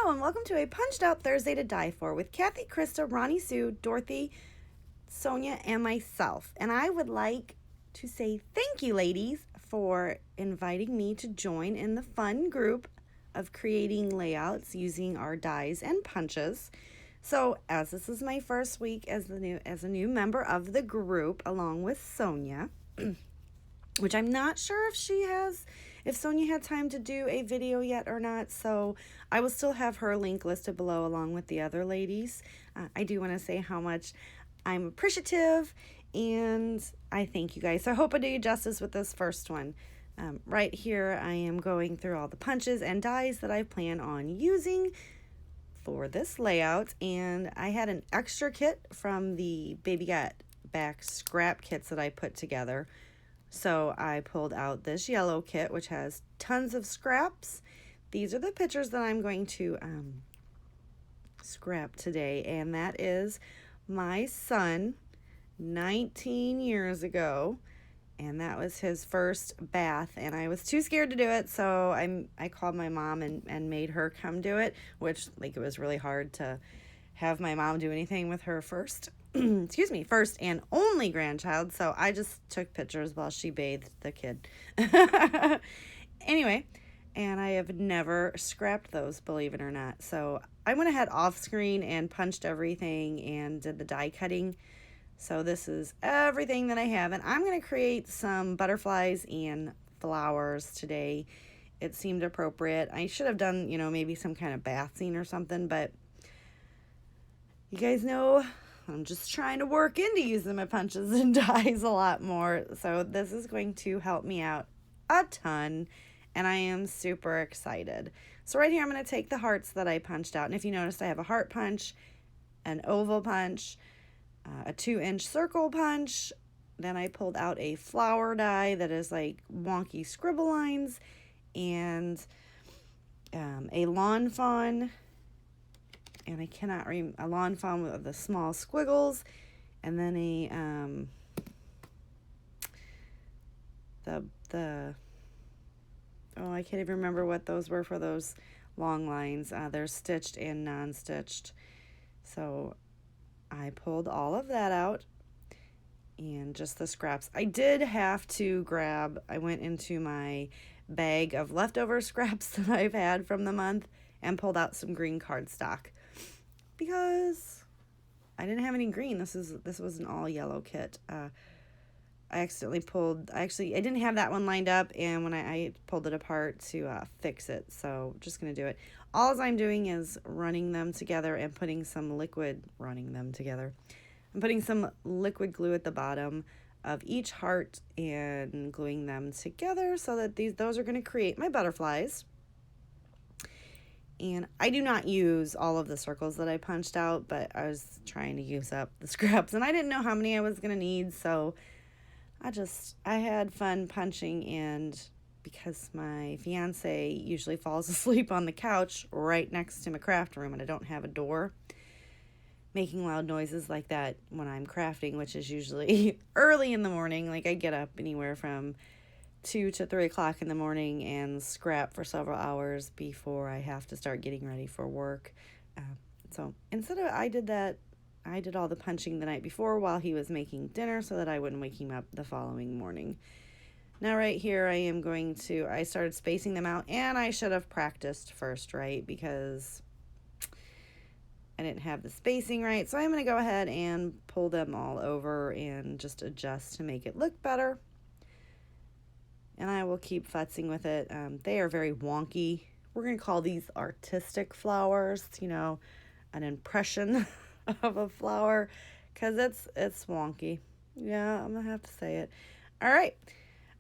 Hello and welcome to a Punched Out Thursday to Die For with Kathy, Krista, Ronnie Sue, Dorothy, Sonia, and myself. And I would like to say thank you, ladies, for inviting me to join in the fun group of creating layouts using our dies and punches. So, as this is my first week as a new member of the group, along with Sonia, which I'm not sure if Sonia had time to do a video yet or not, so I will still have her link listed below along with the other ladies. I do want to say how much I'm appreciative, and I thank you guys. So I hope I do you justice with this first one. Right here, I am going through all the punches and dies that I plan on using for this layout, and I had an extra kit from the Baby Got Back scrap kits that I put together. So I pulled out this yellow kit, which has tons of scraps. These are the pictures that I'm going to scrap today, and that is my son 19 years ago, and that was his first bath, and I was too scared to do it, so I called my mom and made her come do it, which, like, it was really hard to have my mom do anything with her first and only grandchild, so I just took pictures while she bathed the kid. Anyway, and I have never scrapped those, believe it or not. So I went ahead off screen and punched everything and did the die cutting. So this is everything that I have, and I'm going to create some butterflies and flowers today. It seemed appropriate. I should have done, maybe some kind of bath scene or something, but you guys know I'm just trying to work into using my punches and dies a lot more. So this is going to help me out a ton, and I am super excited. So right here, I'm going to take the hearts that I punched out. And if you notice, I have a heart punch, an oval punch, a 2-inch circle punch. Then I pulled out a flower die that is like wonky scribble lines, and a lawn fawn. And I cannot remember, a lawn fawn with the small squiggles, and then I can't even remember what those were for those long lines. They're stitched and non-stitched. So I pulled all of that out and just the scraps. I did have to I went into my bag of leftover scraps that I've had from the month and pulled out some green cardstock, because I didn't have any green. This was an all yellow kit. I didn't have that one lined up, and when I pulled it apart to fix it, so just going to do it. All I'm doing is running them together and putting some liquid glue at the bottom of each heart and gluing them together so that those are going to create my butterflies. And I do not use all of the circles that I punched out, but I was trying to use up the scraps, and I didn't know how many I was going to need, so I had fun punching. And because my fiance usually falls asleep on the couch right next to my craft room, and I don't have a door, making loud noises like that when I'm crafting, which is usually early in the morning, like I get up anywhere from 2 to 3 o'clock in the morning and scrap for several hours before I have to start getting ready for work. So instead of I did all the punching the night before while he was making dinner so that I wouldn't wake him up the following morning. Now right here, I started spacing them out, and I should have practiced first, right? Because I didn't have the spacing right. So I'm going to go ahead and pull them all over and just adjust to make it look better. And I will keep futzing with it. They are very wonky. We're going to call these artistic flowers, an impression of a flower, because it's wonky. Yeah, I'm going to have to say it. All right.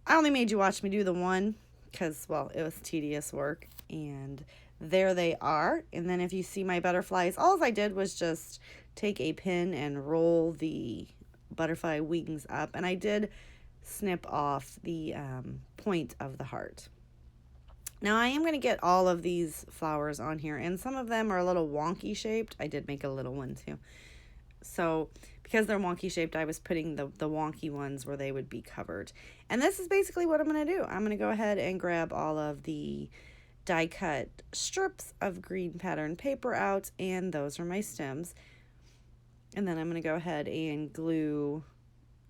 I only made you watch me do the one because, well, it was tedious work. And there they are. And then if you see my butterflies, all I did was just take a pin and roll the butterfly wings up. And I did snip off the point of the heart. Now I am going to get all of these flowers on here, and some of them are a little wonky shaped. I did make a little one too. So because they're wonky shaped, I was putting the wonky ones where they would be covered. And this is basically what I'm going to do. I'm going to go ahead and grab all of the die cut strips of green pattern paper out, and those are my stems. And then I'm going to go ahead and glue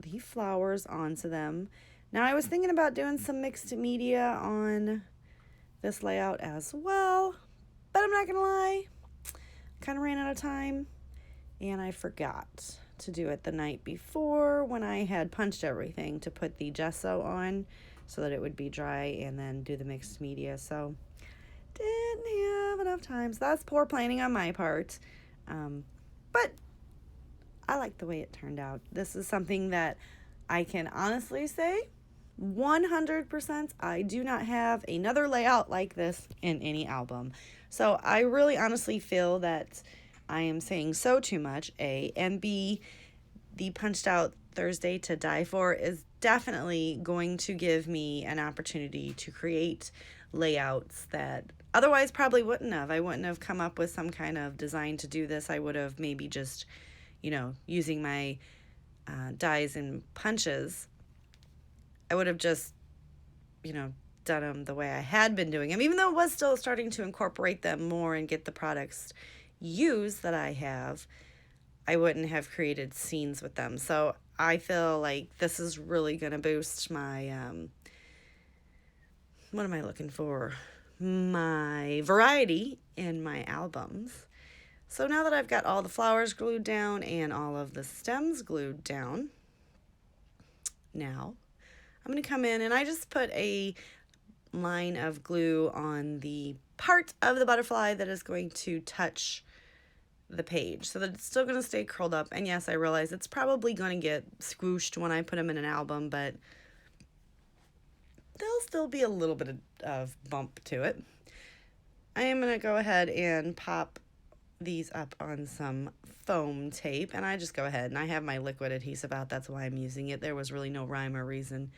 the flowers onto them. Now I was thinking about doing some mixed media on this layout as well, but I'm not going to lie, kind of ran out of time and I forgot to do it the night before when I had punched everything to put the gesso on so that it would be dry and then do the mixed media. So didn't have enough time. So that's poor planning on my part. But I like the way it turned out. This is something that I can honestly say 100% I do not have another layout like this in any album. So I really honestly feel that I am saying so too much, A, and B, the Punched Out Thursday to Die For is definitely going to give me an opportunity to create layouts that otherwise probably wouldn't have. I wouldn't have come up with some kind of design to do this. I would have maybe just, using my dies and punches, I would have just, done them the way I had been doing them, even though it was still starting to incorporate them more and get the products used that I have. I wouldn't have created scenes with them. So I feel like this is really going to boost my, what am I looking for? My variety in my albums. So now that I've got all the flowers glued down and all of the stems glued down, now I'm going to come in and I just put a line of glue on the part of the butterfly that is going to touch the page so that it's still going to stay curled up. And yes, I realize it's probably going to get squooshed when I put them in an album, but there'll still be a little bit of bump to it. I am going to go ahead and pop these up on some foam tape, and I just go ahead and I have my liquid adhesive out. That's why I'm using it. There was really no rhyme or reason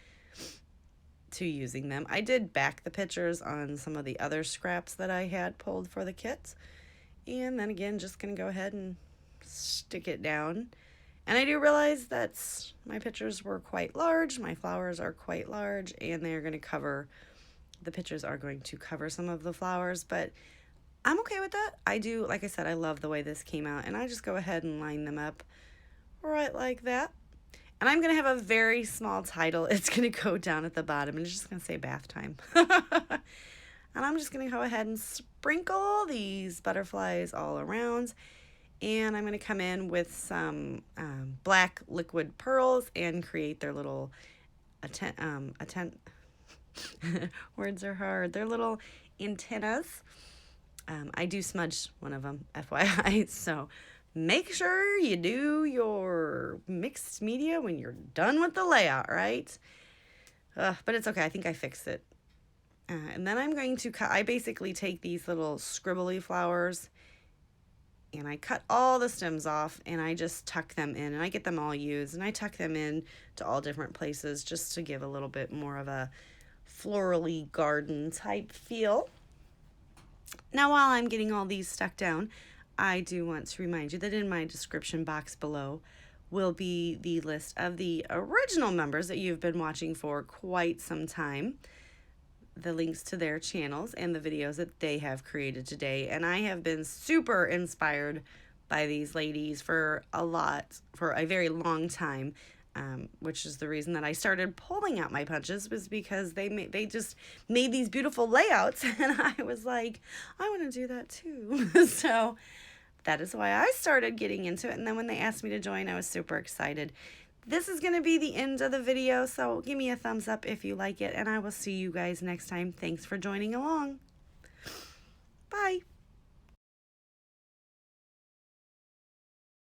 to using them. I did back the pictures on some of the other scraps that I had pulled for the kit. And then again, just going to go ahead and stick it down. And I do realize that my pictures were quite large. My flowers are quite large, and they're going to cover, the pictures are going to cover some of the flowers, but I'm okay with that. I do, like I said, I love the way this came out, and I just go ahead and line them up right like that. And I'm going to have a very small title. It's going to go down at the bottom, and it's just going to say bath time. And I'm just going to go ahead and sprinkle these butterflies all around. And I'm going to come in with some black liquid pearls and create their little, words are hard, their little antennas. I do smudge one of them, FYI. So make sure you do your mixed media when you're done with the layout, right? But it's okay. I think I fixed it. And then I'm going to cut, I basically take these little scribbly flowers and I cut all the stems off and I just tuck them in, and I get them all used and I tuck them in to all different places just to give a little bit more of a florally garden type feel. Now, while I'm getting all these stuck down, I do want to remind you that in my description box below will be the list of the original members that you've been watching for quite some time, the links to their channels and the videos that they have created today. And I have been super inspired by these ladies for a very long time, which is the reason that I started pulling out my punches, was because they just made these beautiful layouts, and I was like, I want to do that too. So that is why I started getting into it. And then when they asked me to join, I was super excited. This is going to be the end of the video, so give me a thumbs up if you like it, and I will see you guys next time. Thanks for joining along.